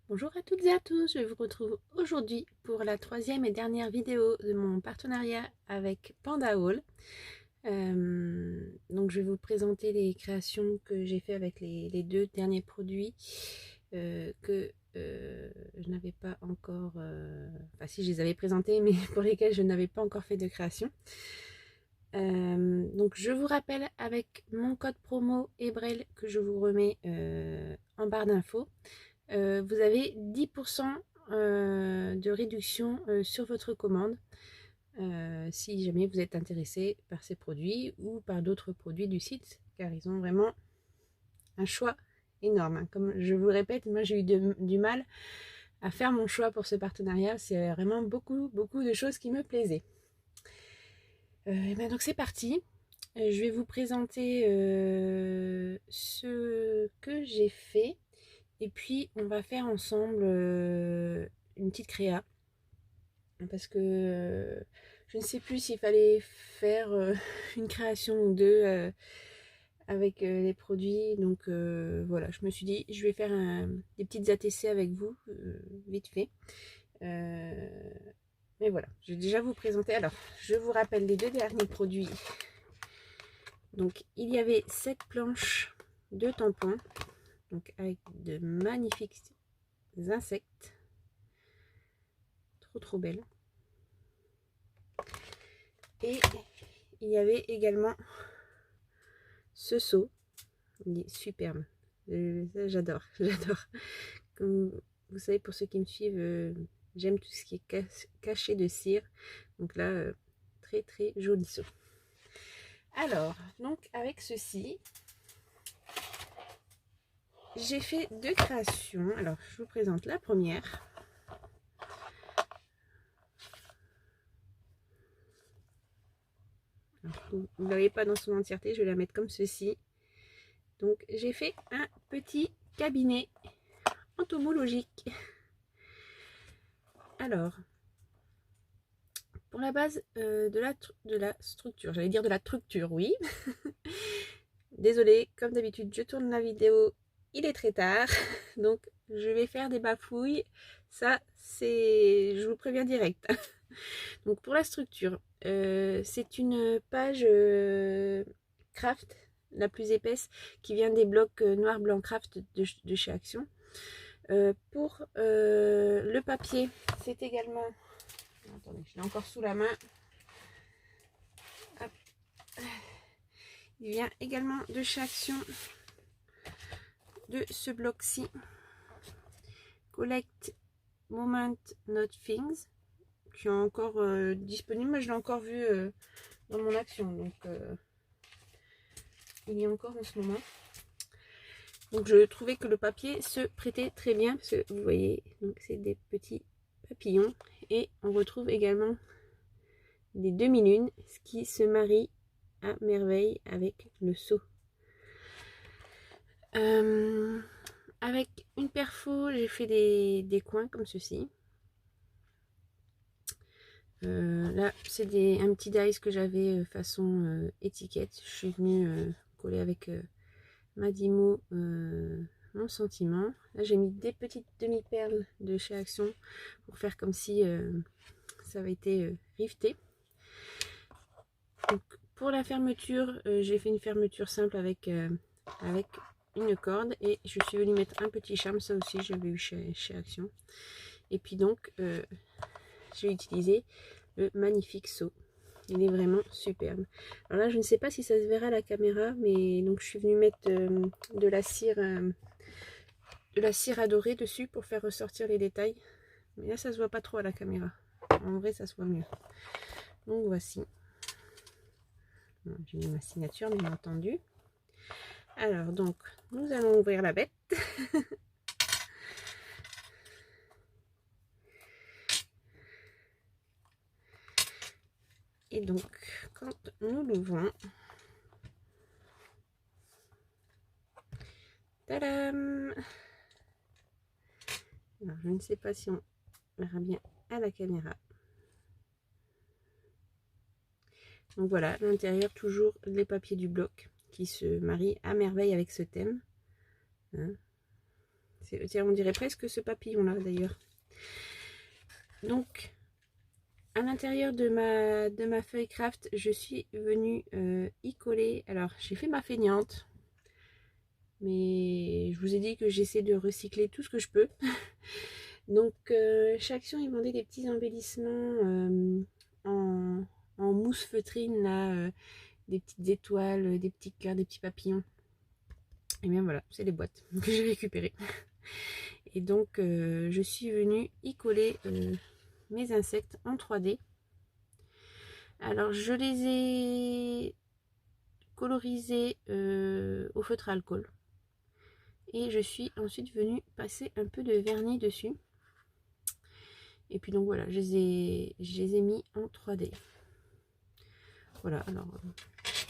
Bonjour à toutes et à tous, je vous retrouve aujourd'hui pour la troisième et dernière vidéo de mon partenariat avec Panda Hall. Donc je vais vous présenter les créations que j'ai fait avec les deux derniers produits que je n'avais pas encore, enfin si je les avais présentés mais pour lesquels je n'avais pas encore fait de création. Donc je vous rappelle avec mon code promo Ebrel que je vous remets en barre d'infos. Vous avez 10% de réduction sur votre commande si jamais vous êtes intéressé par ces produits ou par d'autres produits du site, car ils ont vraiment un choix énorme. Comme je vous le répète, moi j'ai eu du mal à faire mon choix pour ce partenariat. C'est vraiment beaucoup de choses qui me plaisaient. Et ben donc c'est parti. Je vais vous présenter ce que j'ai fait. Et puis, on va faire ensemble une petite créa. Parce que je ne sais plus s'il fallait faire une création ou deux avec les produits. Donc voilà, je me suis dit, je vais faire des petites ATC avec vous, vite fait. Mais voilà, je vais déjà vous présenter. Alors, je vous rappelle les deux derniers produits. Donc, il y avait cette planche de tampons. Donc, avec de magnifiques insectes. Trop belle. Et il y avait également ce seau. Il est superbe. J'adore. Comme vous savez, pour ceux qui me suivent, j'aime tout ce qui est caché de cire. Donc là, très joli seau. Alors, donc avec ceci, j'ai fait deux créations. Alors, je vous présente la première. Vous ne la voyez pas dans son entièreté, je vais la mettre comme ceci. Donc, j'ai fait un petit cabinet entomologique. Alors, pour la base de la structure, j'allais dire de la structure, oui. Désolée, comme d'habitude, je tourne la vidéo, il est très tard, donc je vais faire des bafouilles. Ça, c'est, je vous préviens direct. Donc pour la structure, c'est une page craft, la plus épaisse, qui vient des blocs noir, blanc, craft de chez Action. Pour le papier, c'est également... Attendez, je l'ai encore sous la main. Hop. Il vient également de chez Action de ce bloc-ci. Collect Moment Not Things, qui est encore disponible. Moi, je l'ai encore vu dans mon Action, donc il y est encore en ce moment. Donc, je trouvais que le papier se prêtait très bien, parce que vous voyez, donc c'est des petits papillons. Et on retrouve également des demi-lunes, ce qui se marie à merveille avec le seau. Avec une perfo, j'ai fait des coins comme ceci. Là, c'est un petit dice que j'avais façon étiquette. Je suis venue coller avec Madimo mon sentiment. Là, j'ai mis des petites demi-perles de chez Action pour faire comme si ça avait été rifté. Donc, pour la fermeture, j'ai fait une fermeture simple avec une corde et je suis venue mettre un petit charme. Ça aussi, j'avais eu chez Action. Et puis donc, j'ai utilisé le magnifique seau. Il est vraiment superbe. Alors là, je ne sais pas si ça se verra à la caméra, mais donc je suis venue mettre de la cire adorée dessus pour faire ressortir les détails. Mais là, ça se voit pas trop à la caméra. En vrai, ça se voit mieux. Donc voici. J'ai mis ma signature, bien entendu. Alors donc, nous allons ouvrir la bête. Et donc, quand nous l'ouvrons, tadam! Alors, je ne sais pas si on verra bien à la caméra. Donc voilà, l'intérieur, toujours les papiers du bloc qui se marient à merveille avec ce thème. Hein. On dirait presque ce papillon là d'ailleurs. Donc à l'intérieur de ma feuille craft, je suis venue y coller. Alors j'ai fait ma feignante, mais je vous ai dit que j'essaie de recycler tout ce que je peux. Donc chez Action, ils vendaient des petits embellissements en mousse feutrine là, des petites étoiles, des petits cœurs, des petits papillons. Et bien voilà, c'est les boîtes que j'ai récupérées. Et donc je suis venue y coller mes insectes en 3D. Alors je les ai colorisés au feutre à alcool. Et je suis ensuite venue passer un peu de vernis dessus. Et puis donc voilà, je les ai mis en 3D. Voilà, alors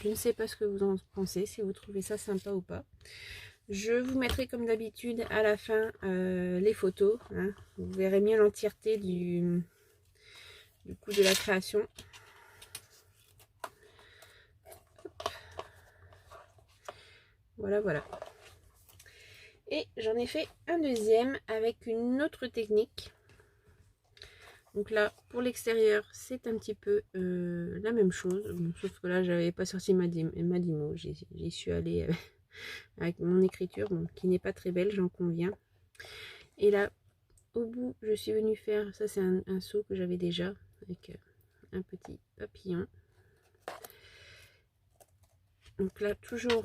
je ne sais pas ce que vous en pensez, si vous trouvez ça sympa ou pas. Je vous mettrai comme d'habitude à la fin les photos. Hein. Vous verrez mieux l'entièreté du coup de la création. Voilà, voilà. Et j'en ai fait un deuxième avec une autre technique. Donc là, pour l'extérieur, c'est un petit peu la même chose. Sauf que là, j'avais pas sorti ma Dimo. J'y suis allée avec mon écriture, bon, qui n'est pas très belle, j'en conviens. Et là, au bout, je suis venue faire, ça c'est un seau que j'avais déjà, avec un petit papillon. Donc là, toujours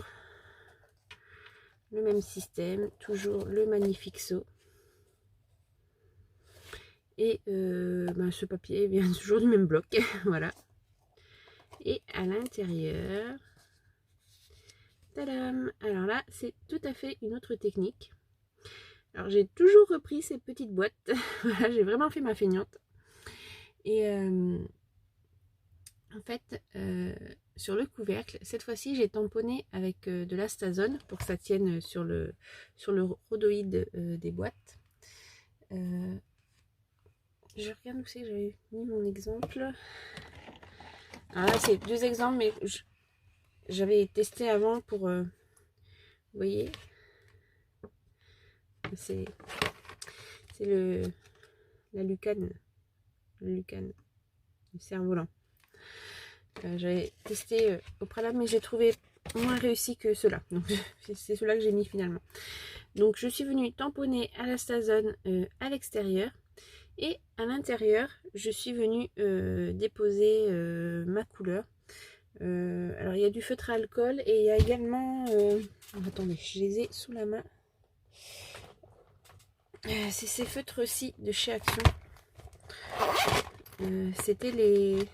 le même système, toujours le magnifique seau. Et ce papier vient toujours du même bloc, voilà. Et à l'intérieur, tadam! Alors là, c'est tout à fait une autre technique. Alors j'ai toujours repris ces petites boîtes, voilà, j'ai vraiment fait ma feignante. Et en fait, sur le couvercle, cette fois-ci, j'ai tamponné avec de l'astazone pour que ça tienne sur le rhodoïde des boîtes. Je regarde où c'est que j'avais mis mon exemple. Alors là, c'est deux exemples, mais j'avais testé avant pour... vous voyez, c'est la lucane. Le cerf-volant. J'avais testé au préalable, mais j'ai trouvé moins réussi que cela. Donc c'est cela que j'ai mis finalement. Donc je suis venue tamponner à l'astazone à l'extérieur. Et à l'intérieur, je suis venue déposer ma couleur. Alors il y a du feutre à alcool et il y a également... attendez, je les ai sous la main. C'est ces feutres-ci de chez Action. C'était les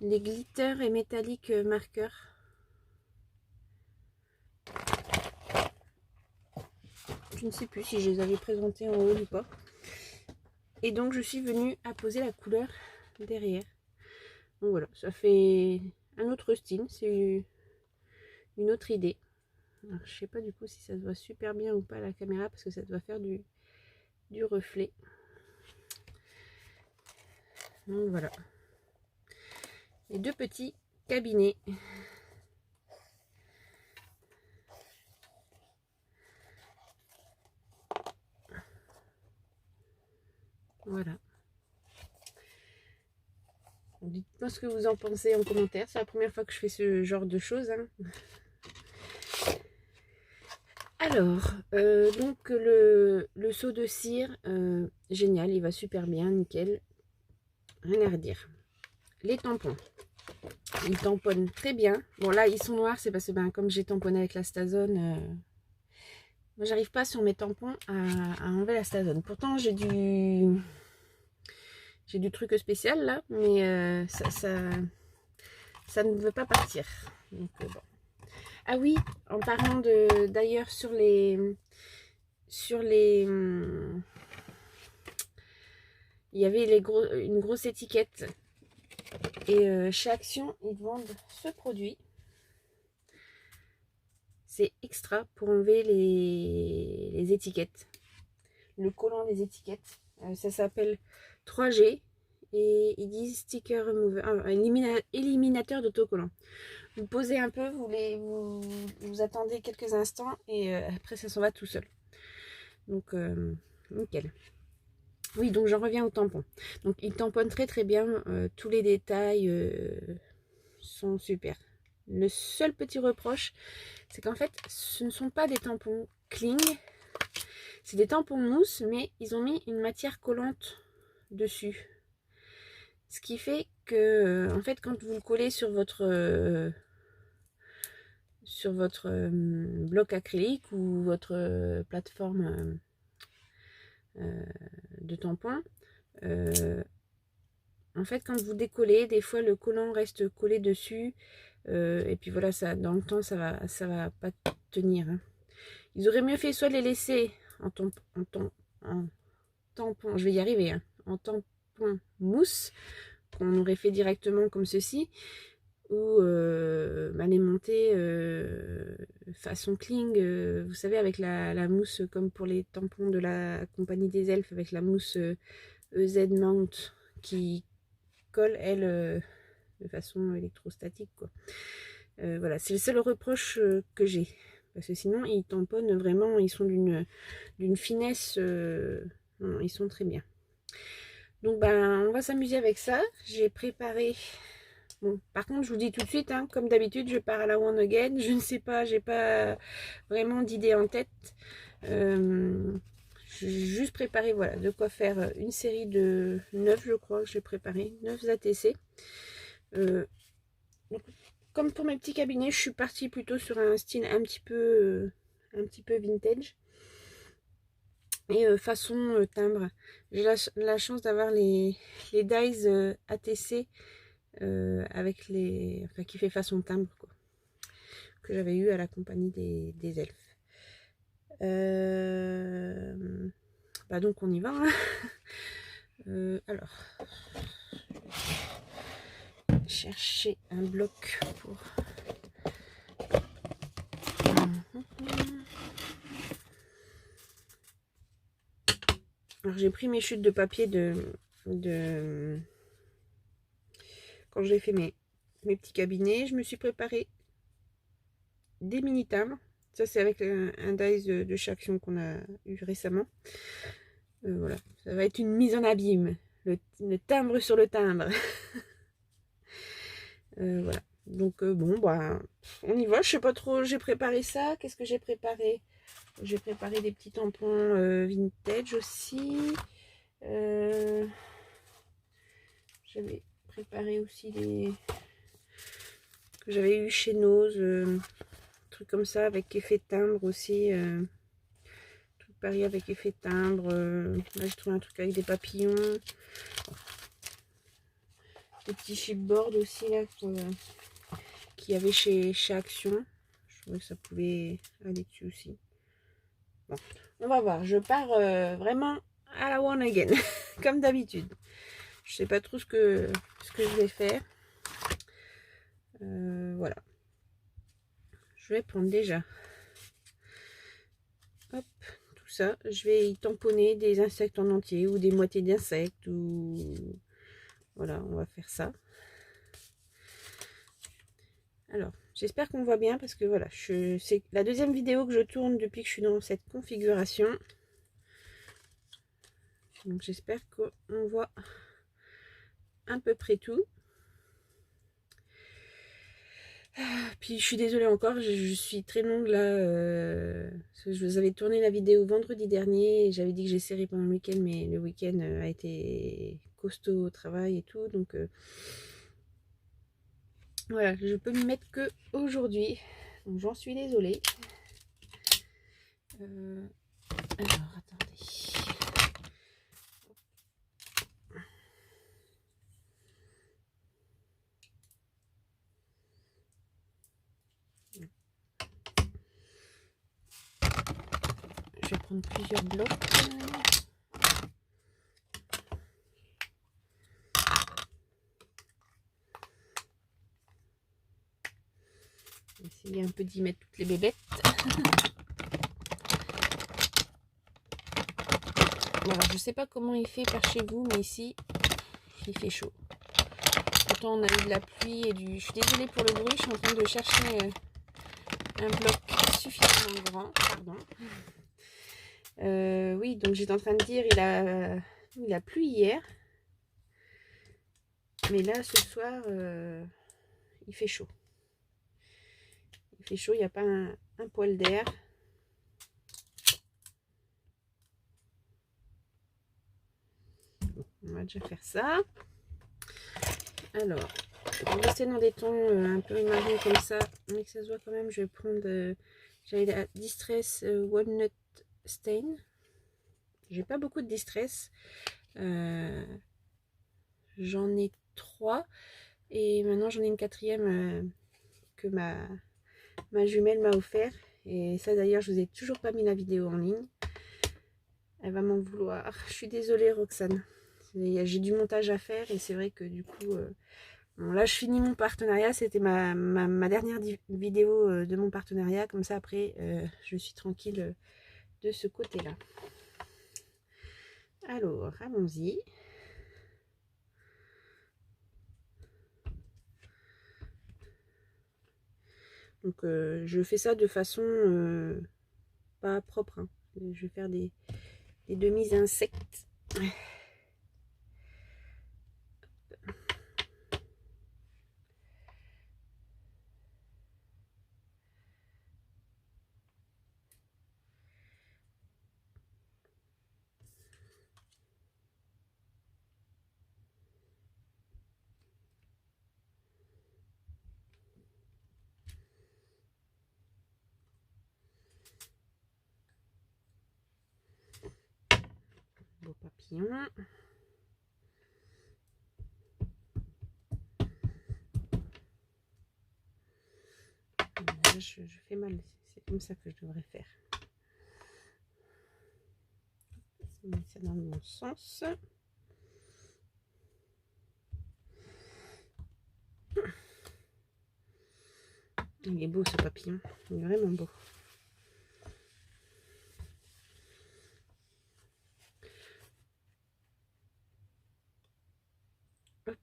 glitter et métalliques marqueurs. Je ne sais plus si je les avais présentés en haut ou pas. Et donc je suis venue apposer la couleur derrière. Donc voilà, ça fait un autre style, c'est une autre idée. Alors, je sais pas du coup si ça se voit super bien ou pas à la caméra parce que ça doit faire du reflet. Donc voilà. Les deux petits cabinets. Voilà. Dites-moi ce que vous en pensez en commentaire. C'est la première fois que je fais ce genre de choses. Hein. Alors, donc le seau de cire, génial, il va super bien, nickel. Rien à redire. Les tampons. Ils tamponnent très bien. Bon là, ils sont noirs, c'est parce que ben, comme j'ai tamponné avec l'astazone, moi j'arrive pas sur mes tampons à enlever l'astazone. Pourtant j'ai du truc spécial là, mais ça ne veut pas partir. Donc, bon. Ah oui, en parlant d'ailleurs sur les il y avait une grosse étiquette et chez Action ils vendent ce produit. C'est extra pour enlever les étiquettes, le collant des étiquettes. Ça s'appelle 3G et ils disent sticker remover, éliminateur d'autocollants. Vous posez un peu, vous attendez quelques instants et après ça s'en va tout seul. Donc, nickel. Oui, donc j'en reviens au tampon. Donc, il tamponne très très bien. Tous les détails sont super. Le seul petit reproche, c'est qu'en fait, ce ne sont pas des tampons Kling. C'est des tampons mousse, mais ils ont mis une matière collante dessus. Ce qui fait que, en fait, quand vous le collez sur votre bloc acrylique ou votre plateforme de tampons, en fait, quand vous décollez, des fois le collant reste collé dessus. Et puis voilà, ça, dans le temps, ça va pas tenir. Hein. Ils auraient mieux fait soit de les laisser en tampon, je vais y arriver, hein, en tampon mousse, qu'on aurait fait directement comme ceci, ou les monter façon Kling, vous savez, avec la mousse, comme pour les tampons de la compagnie des elfes, avec la mousse EZ Mount qui colle, elle, de façon électrostatique, quoi. Voilà, c'est le seul reproche que j'ai. Parce que sinon, ils tamponnent vraiment, ils sont d'une finesse. Non, ils sont très bien. Donc, ben, on va s'amuser avec ça. J'ai préparé. Bon, par contre, je vous dis tout de suite, hein, comme d'habitude, je pars à la one again. Je ne sais pas, j'ai pas vraiment d'idée en tête. J'ai juste préparé, voilà, de quoi faire une série de 9, je crois que j'ai préparé, 9 ATC. Donc, comme pour mes petits cabinets, je suis partie plutôt sur un style un petit peu vintage. Et façon timbre. J'ai la chance d'avoir les dies ATC avec les. Enfin, qui fait façon timbre, quoi. Que j'avais eu à la compagnie des elfes. Bah donc on y va. Hein. Alors. Chercher un bloc pour. Alors j'ai pris mes chutes de papier quand j'ai fait mes petits cabinets. Je me suis préparé des mini timbres. Ça c'est avec un dies de Chaction qu'on a eu récemment. Voilà, ça va être une mise en abîme. Le timbre sur le timbre. Voilà. Donc bon bah on y va. Je sais pas trop. J'ai préparé ça. Qu'est-ce que j'ai préparé? J'ai préparé des petits tampons vintage aussi. J'avais préparé aussi des que j'avais eu chez Nose, trucs comme ça avec effet timbre aussi. Tout pareil avec effet timbre. Là j'ai trouvé un truc avec des papillons. Des petits chipboards aussi là qu'il y avait chez Action. Je trouvais que ça pouvait aller dessus aussi. Bon, on va voir. Je pars vraiment à la one again, comme d'habitude. Je sais pas trop ce que je vais faire. Voilà. Je vais prendre déjà. Hop, tout ça. Je vais y tamponner des insectes en entier ou des moitiés d'insectes ou voilà, on va faire ça. Alors, j'espère qu'on voit bien parce que voilà, c'est la deuxième vidéo que je tourne depuis que je suis dans cette configuration. Donc j'espère qu'on voit à peu près tout. Puis je suis désolée encore, je suis très longue là. Je vous avais tourné la vidéo vendredi dernier et j'avais dit que j'essaierais pendant le week-end, mais le week-end a été costaud au travail et tout. Donc voilà, je peux m'y mettre que aujourd'hui. Donc j'en suis désolée. Alors attendez. Je vais prendre plusieurs blocs. Essayer un peu d'y mettre toutes les bébêtes. Voilà, je sais pas comment il fait par chez vous, mais ici il fait chaud. Pourtant on a eu de la pluie et du. Je suis désolée pour le bruit, je suis en train de chercher un bloc suffisamment grand. Pardon. Oui, donc j'étais en train de dire, il a plu hier. Mais là, ce soir, il fait chaud. Il fait chaud, il n'y a pas un poil d'air. On va déjà faire ça. Alors, pour rester dans des tons un peu marron comme ça, mais que ça se voit quand même, je vais prendre j'avais la Distress Walnut Stain. J'ai pas beaucoup de Distress. J'en ai 3. Et maintenant j'en ai une 4e que ma jumelle m'a offert. Et ça d'ailleurs, je vous ai toujours pas mis la vidéo en ligne. Elle va m'en vouloir. Je suis désolée Roxane. J'ai du montage à faire et c'est vrai que du coup... bon, là je finis mon partenariat. C'était ma dernière vidéo de mon partenariat. Comme ça après, je suis tranquille de ce côté-là. Alors, allons-y. Donc je fais ça de façon pas propre. Hein. Je vais faire des demi-insectes. Beau papillon. Là, je fais mal. C'est comme ça que je devrais faire. Je mets ça dans le bon sens. Il est beau ce papillon. Il est vraiment beau. Hop.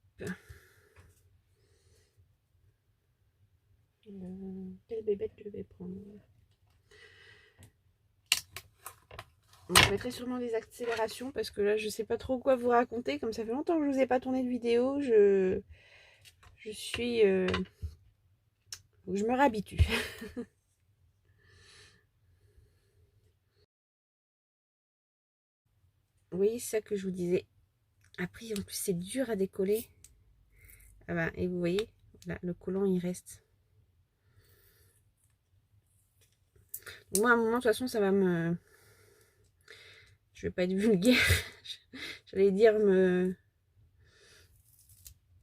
Quelle bébête je vais prendre? Je mettrai sûrement des accélérations parce que là je sais pas trop quoi vous raconter. Comme ça fait longtemps que je vous ai pas tourné de vidéo, je suis je me réhabitue. Oui, c'est ça que je vous disais. Après en plus c'est dur à décoller. Ah bah, et vous voyez, là, le collant il reste. Moi à un moment de toute façon ça va me... Je vais pas être vulgaire. J'allais dire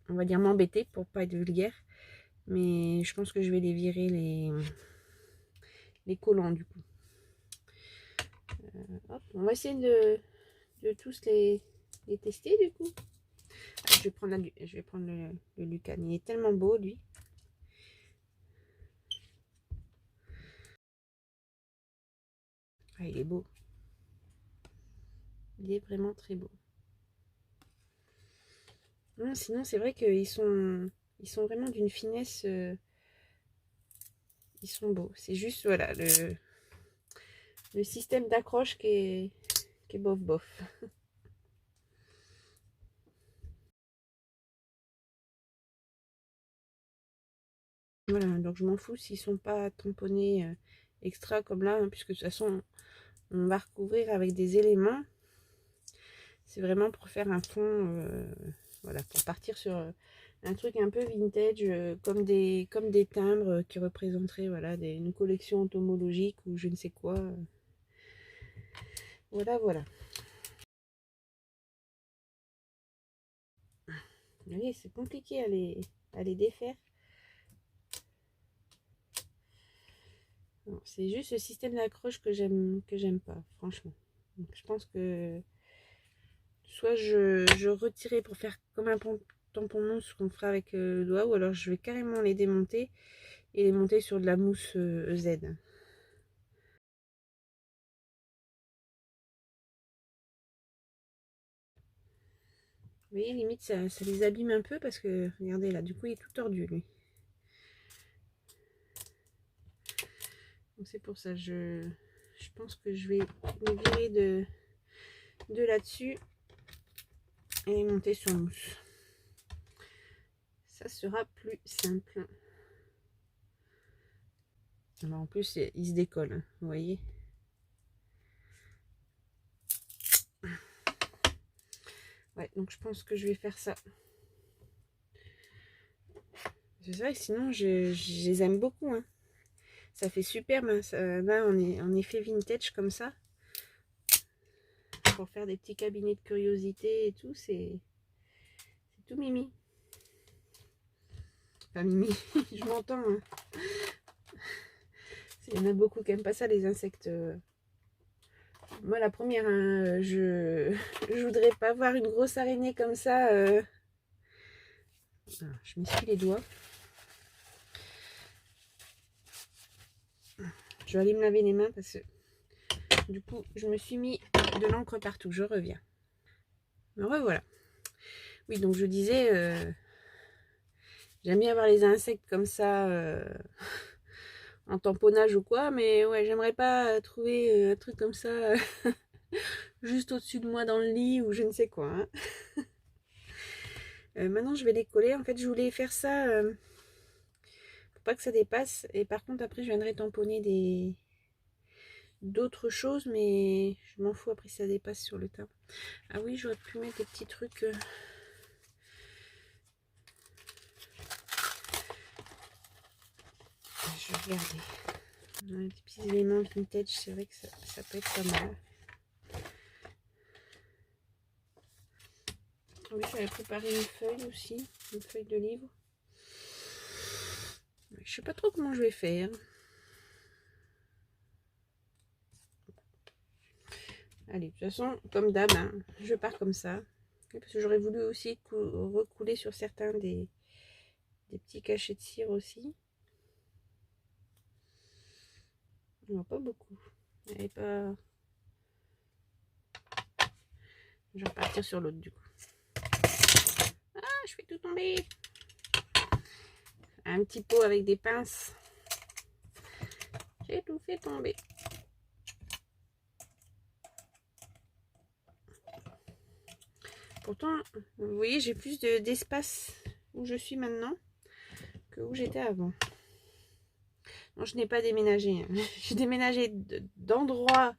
on va dire m'embêter pour pas être vulgaire. Mais je pense que je vais les virer les collants du coup. Hop, on va essayer de tous les tester du coup. Je vais prendre, le Lucan. Il est tellement beau lui. Ah, il est beau. Il est vraiment très beau. Non, sinon c'est vrai qu'ils sont vraiment d'une finesse. Ils sont beaux. C'est juste voilà le système d'accroche qui est bof bof. Voilà, donc je m'en fous s'ils sont pas tamponnés extra comme là, hein, puisque de toute façon on va recouvrir avec des éléments. C'est vraiment pour faire un fond, voilà, pour partir sur un truc un peu vintage, comme des timbres qui représenteraient voilà, une collection entomologique ou je ne sais quoi. Voilà, voilà. Vous voyez, c'est compliqué à les défaire. C'est juste le système d'accroche que j'aime pas, franchement. Donc, je pense que soit je retirais pour faire comme un tampon mousse qu'on fera avec le doigt, ou alors je vais carrément les démonter et les monter sur de la mousse Z. Vous voyez, limite ça les abîme un peu parce que regardez là, du coup il est tout tordu lui. Donc c'est pour ça je pense que je vais me virer de là-dessus et monter sur mousse. Ça sera plus simple. Alors en plus, il se décolle, hein, vous voyez. Ouais, donc je pense que je vais faire ça. C'est vrai que sinon, je les aime beaucoup. Hein. Ça fait superbe. Hein. Ça, là, on est en effet vintage comme ça. Pour faire des petits cabinets de curiosité et tout, c'est tout mimi. Enfin, mimi, je m'entends. Hein. Il y en a beaucoup qui n'aiment pas ça, les insectes. Moi, la première, hein, je voudrais pas voir une grosse araignée comme ça. Alors, je m'essuie les doigts. Je vais aller me laver les mains parce que du coup, je me suis mis de l'encre partout. Je reviens. Me revoilà. Oui, donc je disais, j'aime bien avoir les insectes comme ça en tamponnage ou quoi, mais ouais, j'aimerais pas trouver un truc comme ça juste au-dessus de moi dans le lit ou je ne sais quoi. Hein. Maintenant, je vais les coller. En fait, je voulais faire ça pour pas que ça dépasse. Et par contre, après, je viendrai tamponner d'autres choses, mais je m'en fous après ça dépasse sur le tas. Ah oui, j'aurais pu mettre des petits trucs. Je vais regarder. Des petits éléments vintage, c'est vrai que ça peut être pas mal. Oui, j'avais préparé une feuille aussi, une feuille de livre. Je sais pas trop comment je vais faire. Allez, de toute façon, comme d'hab, hein, je pars comme ça. Parce que j'aurais voulu aussi recouler sur certains des petits cachets de cire aussi. Non, pas beaucoup. Il n'y avait pas... Je vais repartir sur l'autre du coup. Ah, je fais tout tomber. Un petit pot avec des pinces. J'ai tout fait tomber. Pourtant, vous voyez, j'ai plus d'espace où je suis maintenant que où j'étais avant. Non, je n'ai pas déménagé. Hein. J'ai déménagé d'endroit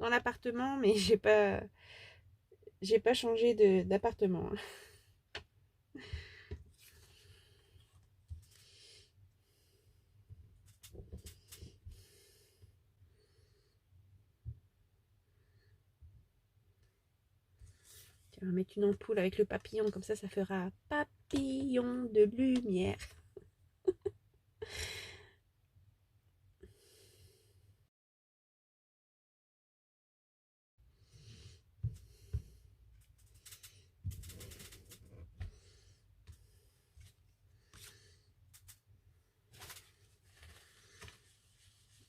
dans l'appartement, mais j'ai pas changé d'appartement. Hein. On va mettre une ampoule avec le papillon, comme ça fera papillon de lumière.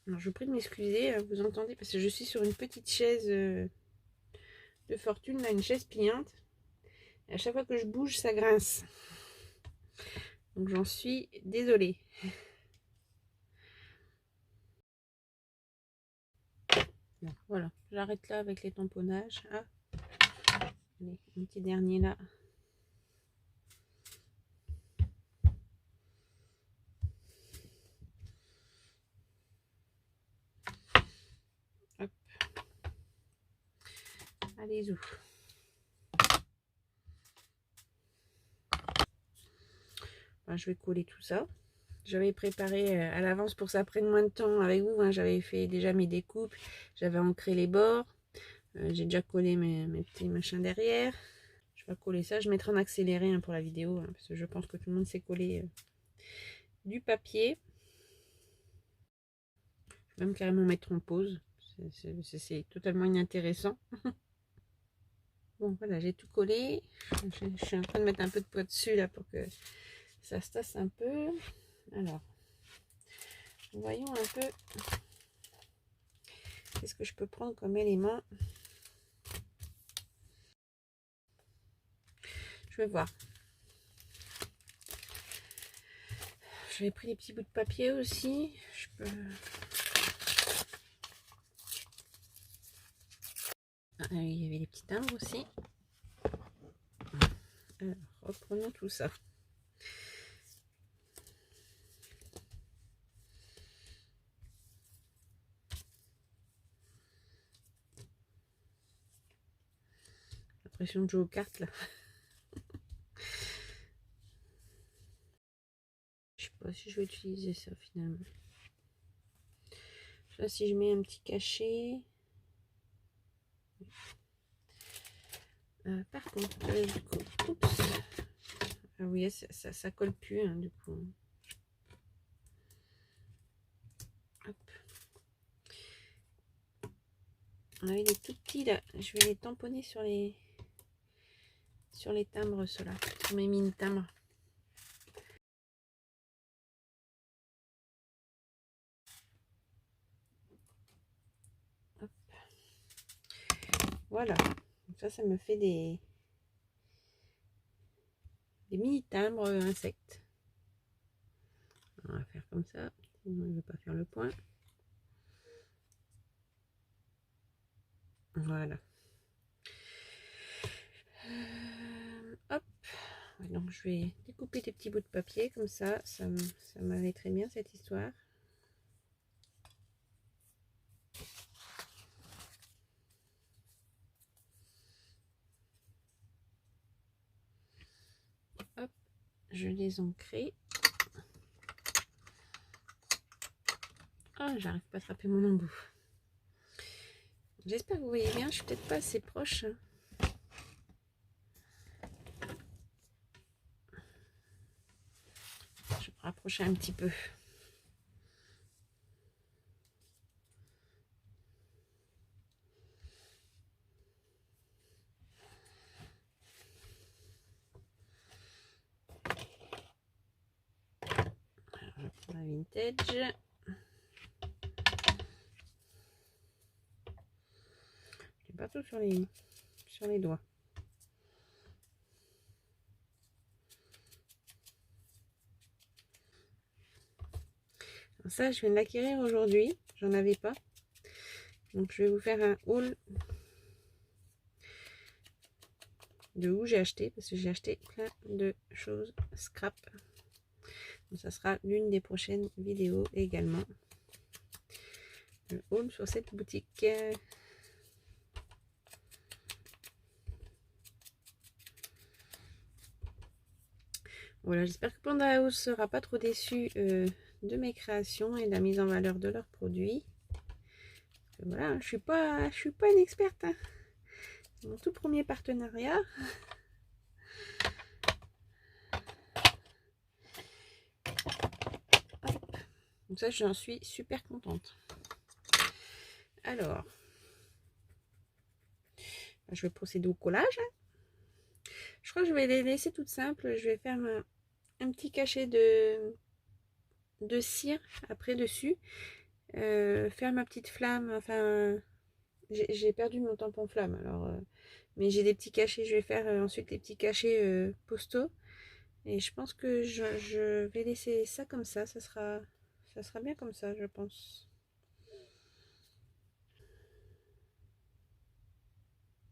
Alors, je vous prie de m'excuser, vous entendez, parce que je suis sur une petite chaise de fortune, là, une chaise pliante. Et à chaque fois que je bouge, ça grince. Donc, j'en suis désolée. Bon, voilà, j'arrête là avec les tamponnages. Ah. Allez, un petit dernier là. Hop. Allez, zou. Ben, je vais coller tout ça. J'avais préparé à l'avance pour que ça prenne moins de temps avec vous. Hein. J'avais fait déjà mes découpes. J'avais ancré les bords. J'ai déjà collé mes petits machins derrière. Je vais coller ça. Je mettrai en accéléré hein, pour la vidéo. Hein, parce que je pense que tout le monde sait coller du papier. Je vais même carrément mettre en pause. C'est totalement inintéressant. Bon, voilà, j'ai tout collé. Je suis en train de mettre un peu de poids dessus là pour que ça se tasse un peu. Alors, voyons un peu qu'est-ce que je peux prendre comme élément. Je vais voir. J'avais pris des petits bouts de papier aussi. Je peux... il y avait les petits timbres aussi. Alors, reprenons tout ça. J'ai l'impression de jouer aux cartes là. Je sais pas si je vais utiliser ça finalement. Là, si je mets un petit cachet. Par contre, du coup, oups. Ah oui, ça colle plus hein, du coup. Hop. On avait des tout petits là. Je vais les tamponner sur les timbres, ceux-là, sur mes mini timbres. Hop. Voilà. Donc ça me fait des mini timbres insectes. On va faire comme ça. Sinon, je ne vais pas faire le point. Voilà. Hop. Donc je vais découper des petits bouts de papier comme ça. Ça m'allait très bien cette histoire. Hop. Je les ancre. Ah, j'arrive pas à attraper mon embout. J'espère que vous voyez bien. Je suis peut-être pas assez proche. Je vais me rapprocher un petit peu. Alors, je prends la vintage. Je pas tout sur les doigts. Alors ça, je viens de l'acquérir aujourd'hui. J'en avais pas. Donc, je vais vous faire un haul de où j'ai acheté. Parce que j'ai acheté plein de choses scrap. Donc, ça sera l'une des prochaines vidéos également. Le haul sur cette boutique. Voilà, j'espère que Panda House sera pas trop déçu de mes créations et de la mise en valeur de leurs produits. Voilà, je suis pas une experte. Hein. C'est mon tout premier partenariat. Hop. Donc ça, j'en suis super contente. Alors, je vais procéder au collage. Je crois que je vais les laisser toutes simples. Je vais faire un petit cachet de cire après dessus. Faire ma petite flamme. Enfin, j'ai perdu mon tampon flamme. Alors, mais j'ai des petits cachets. Je vais faire ensuite les petits cachets postaux. Et je pense que je vais laisser ça comme ça. Ça sera bien comme ça, je pense.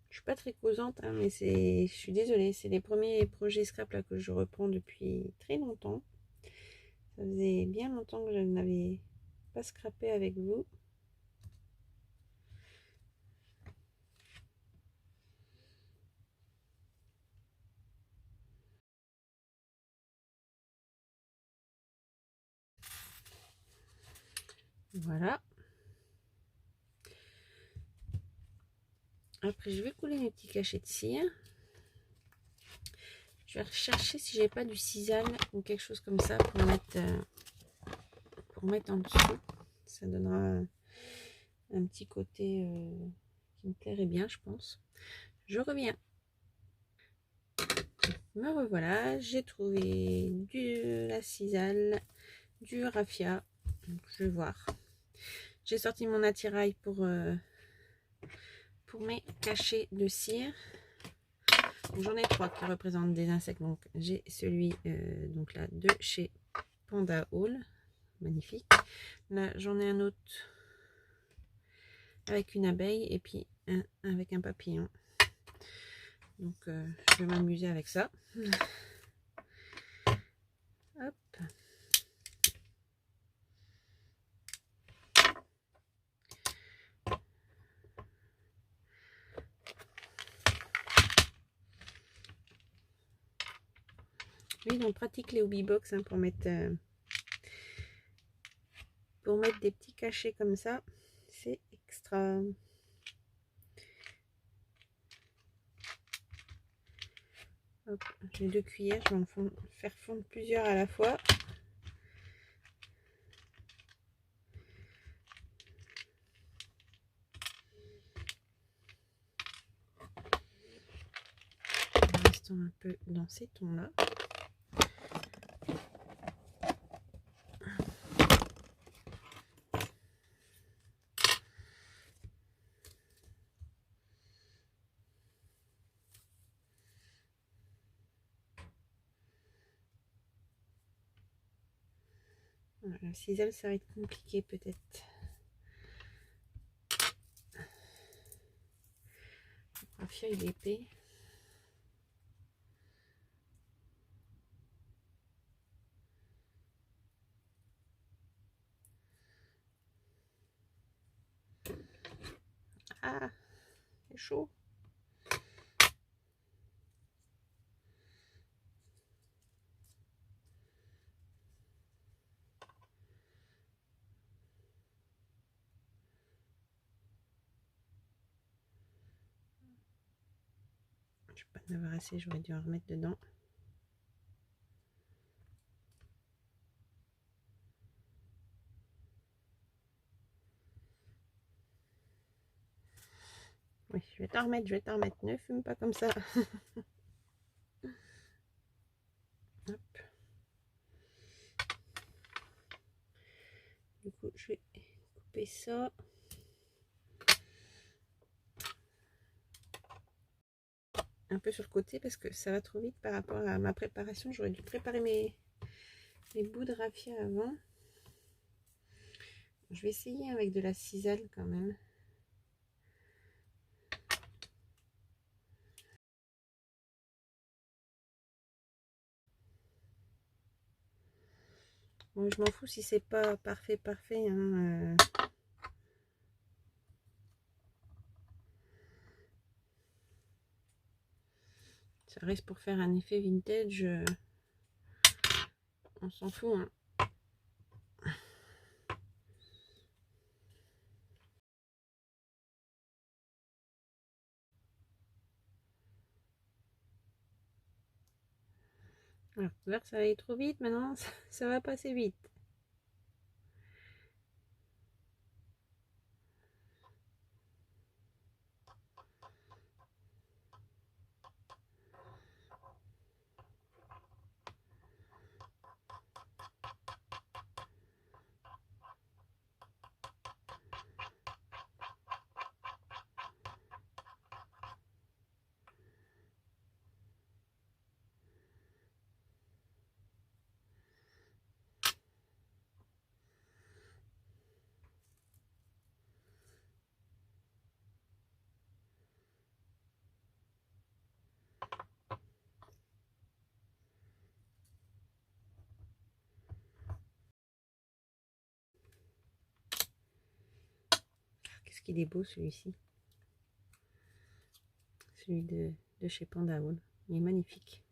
Je suis pas très causante, hein, mais je suis désolée, c'est les premiers projets scrap là que je reprends depuis très longtemps. Ça faisait bien longtemps que je n'avais pas scrappé avec vous. Voilà. Après, je vais couler mes petits cachets de cire. Je vais rechercher si j'ai pas du sisal ou quelque chose comme ça pour mettre en dessous. Ça donnera un petit côté qui me plairait bien, je pense. Je reviens. Me revoilà. J'ai trouvé la sisal, du raffia. Donc, je vais voir. J'ai sorti mon attirail pour mes cachets de cire. J'en ai 3 qui représentent des insectes. Donc j'ai celui donc là de chez Panda Hall, magnifique. Là j'en ai un autre avec une abeille et puis avec un papillon. Donc je vais m'amuser avec ça. Hop. Oui, on pratique les hobby box hein, pour mettre des petits cachets comme ça. C'est extra. J'ai 2 cuillères, je vais en faire fondre plusieurs à la fois. Restons un peu dans ces tons-là. Voilà, le ciseau, ça va être compliqué peut-être. Le raffia, il est épais. Ah, c'est chaud. Je vais pas en avoir assez, j'aurais dû en remettre dedans. Oui, je vais t'en remettre, Ne fume pas comme ça. Hop. Du coup, je vais couper ça. Un peu sur le côté parce que ça va trop vite par rapport à ma préparation. J'aurais dû préparer mes bouts de raffia avant. Je vais essayer avec de la cisaille quand même. Bon, je m'en fous si c'est pas parfait, hein, Ça reste pour faire un effet vintage. On s'en fout. Hein. Alors, là, ça va aller trop vite. Maintenant, ça va passer vite. Qu'est-ce qu'il est beau celui-ci. Celui de chez Panda Wool. Il est magnifique.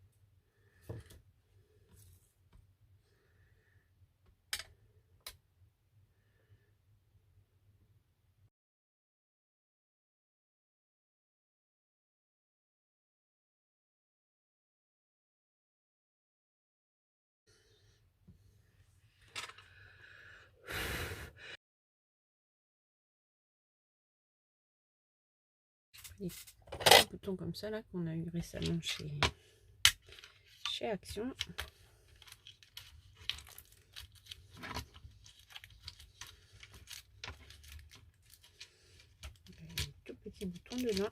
Des petits boutons comme ça là qu'on a eu récemment chez Action. Tout petit bouton dedans.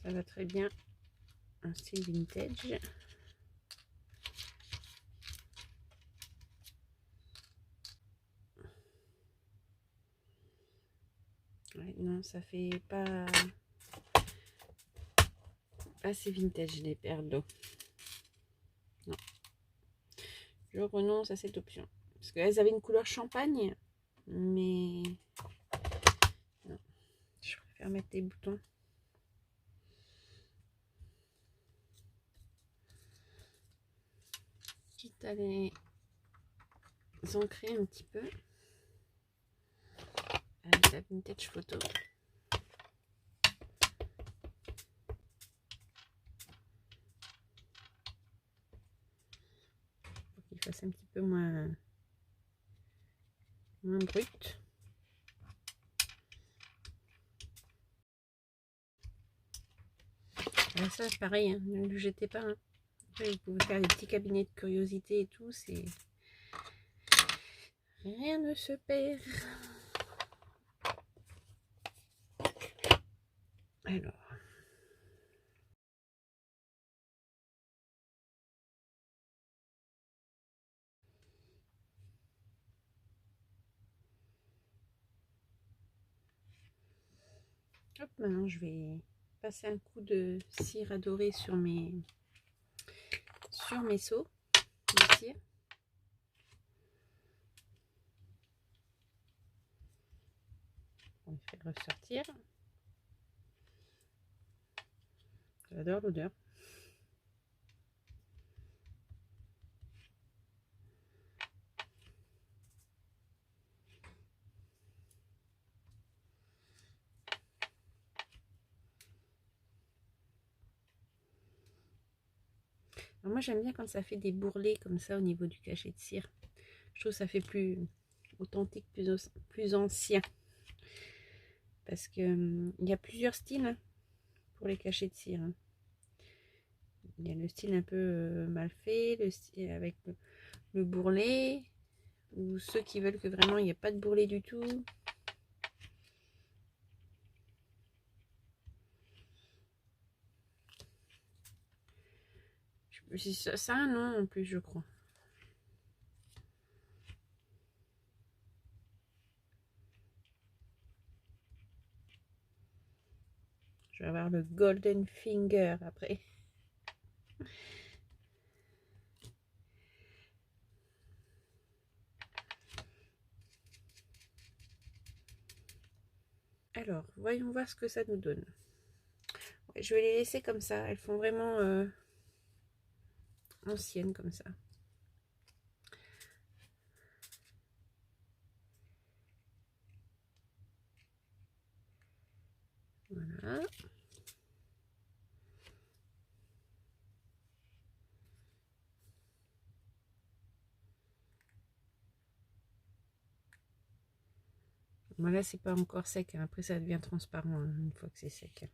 Ça va très bien. Un style vintage. Ouais, non, non, ça fait pas assez vintage les perles d'eau. Non, je renonce à cette option. Parce qu'elles avaient une couleur champagne, mais non, je préfère mettre des boutons. Quitte à les ancrer un petit peu avec la vintage photo. Pour qu'il fasse un petit peu moins brut. Là, ça pareil, hein, ne le jetez pas. Hein. Après, vous pouvez faire des petits cabinets de curiosité et tout, c'est rien ne se perd. Alors. Hop, maintenant je vais passer un coup de cire à dorer sur mes seaux de cire. On les fait ressortir. J'adore l'odeur. Alors moi j'aime bien quand ça fait des bourrelets comme ça au niveau du cachet de cire. Je trouve que ça fait plus authentique, plus ancien. Parce que il y a plusieurs styles hein, pour les cachets de cire. Hein. Il y a le style un peu mal fait, le style avec le bourrelet, ou ceux qui veulent que vraiment il n'y ait pas de bourrelet du tout. Ça a un nom en plus, je crois. Je vais avoir le Golden Finger après. Alors, voyons voir ce que ça nous donne. Ouais, je vais les laisser comme ça. Elles font vraiment anciennes comme ça. Voilà. Voilà, c'est pas encore sec. Hein. Après, ça devient transparent hein, une fois que c'est sec.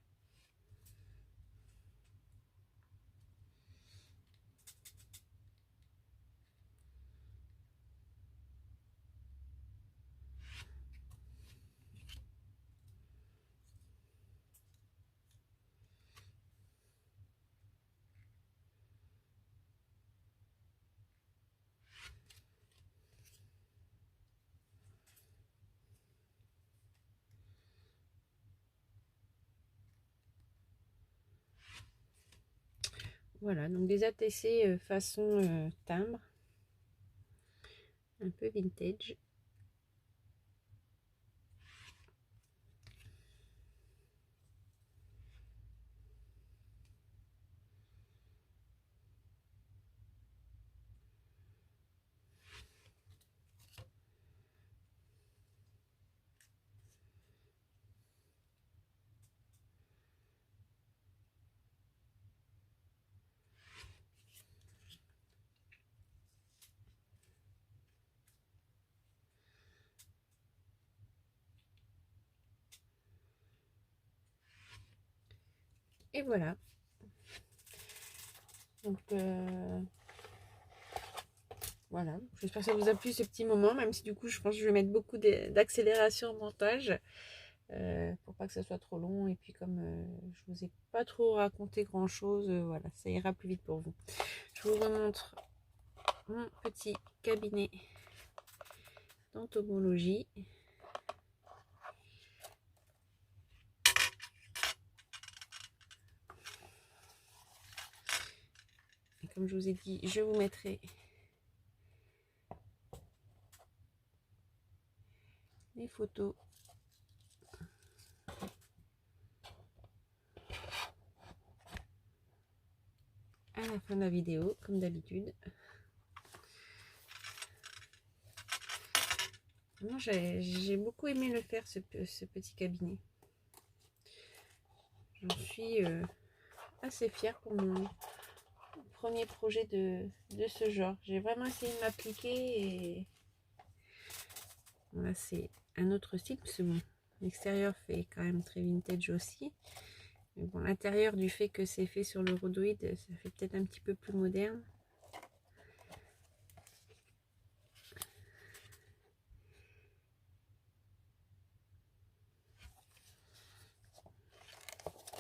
Voilà, donc des ATC façon timbre. Un peu vintage. Et voilà. Donc, voilà. J'espère que ça vous a plu ce petit moment, même si du coup, je pense que je vais mettre beaucoup d'accélération au montage. Pour pas que ça soit trop long. Et puis, comme je vous ai pas trop raconté grand chose, voilà, ça ira plus vite pour vous. Je vous remontre mon petit cabinet d'entomologie. comme je vous ai dit, je vous mettrai les photos à la fin de la vidéo, comme d'habitude. J'ai beaucoup aimé le faire, ce petit cabinet. J'en suis assez fière pour mon premier projet de ce genre. J'ai vraiment essayé de m'appliquer et là c'est un autre style parce que bon, l'extérieur fait quand même très vintage aussi. Mais bon, l'intérieur, du fait que c'est fait sur le rhodoïde, ça fait peut-être un petit peu plus moderne.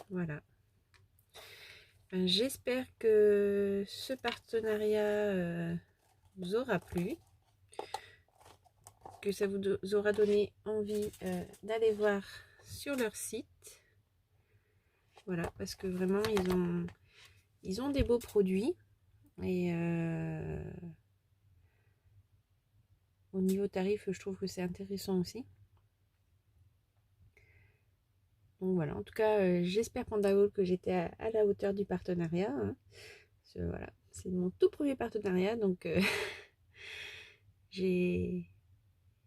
Voilà. J'espère que ce partenariat vous aura plu, que ça vous aura donné envie d'aller voir sur leur site. Voilà, parce que vraiment ils ont des beaux produits et au niveau tarif, je trouve que c'est intéressant aussi. Donc voilà, en tout cas, j'espère Pandahol que j'étais à la hauteur du partenariat. Hein. Voilà, c'est mon tout premier partenariat, donc j'ai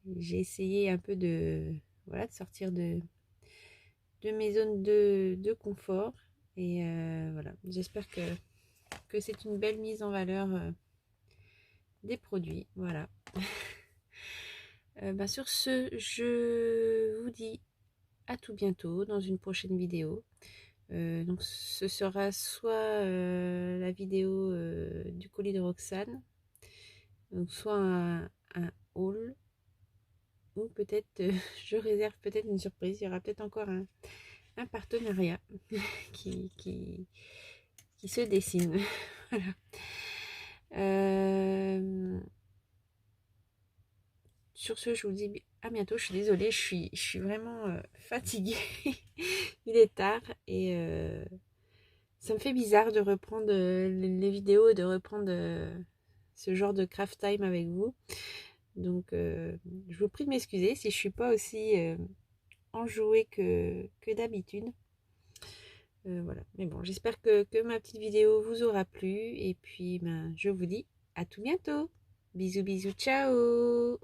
essayé un peu de, voilà, de sortir de mes zones de confort. Et voilà, j'espère que c'est une belle mise en valeur des produits. Voilà. Sur ce, je vous dis à tout bientôt dans une prochaine vidéo. Donc ce sera soit la vidéo du colis de Roxane, donc soit un haul, ou peut-être je réserve peut-être une surprise. Il y aura peut-être encore un partenariat qui se dessine. Voilà. Sur ce, je vous dis à bientôt. Je suis désolée, je suis vraiment fatiguée. Il est tard et ça me fait bizarre de reprendre les vidéos et de reprendre ce genre de craft time avec vous. Donc, je vous prie de m'excuser si je suis pas aussi enjouée que d'habitude. Voilà. Mais bon, j'espère que ma petite vidéo vous aura plu. Et puis, je vous dis à tout bientôt. Bisous, bisous, ciao!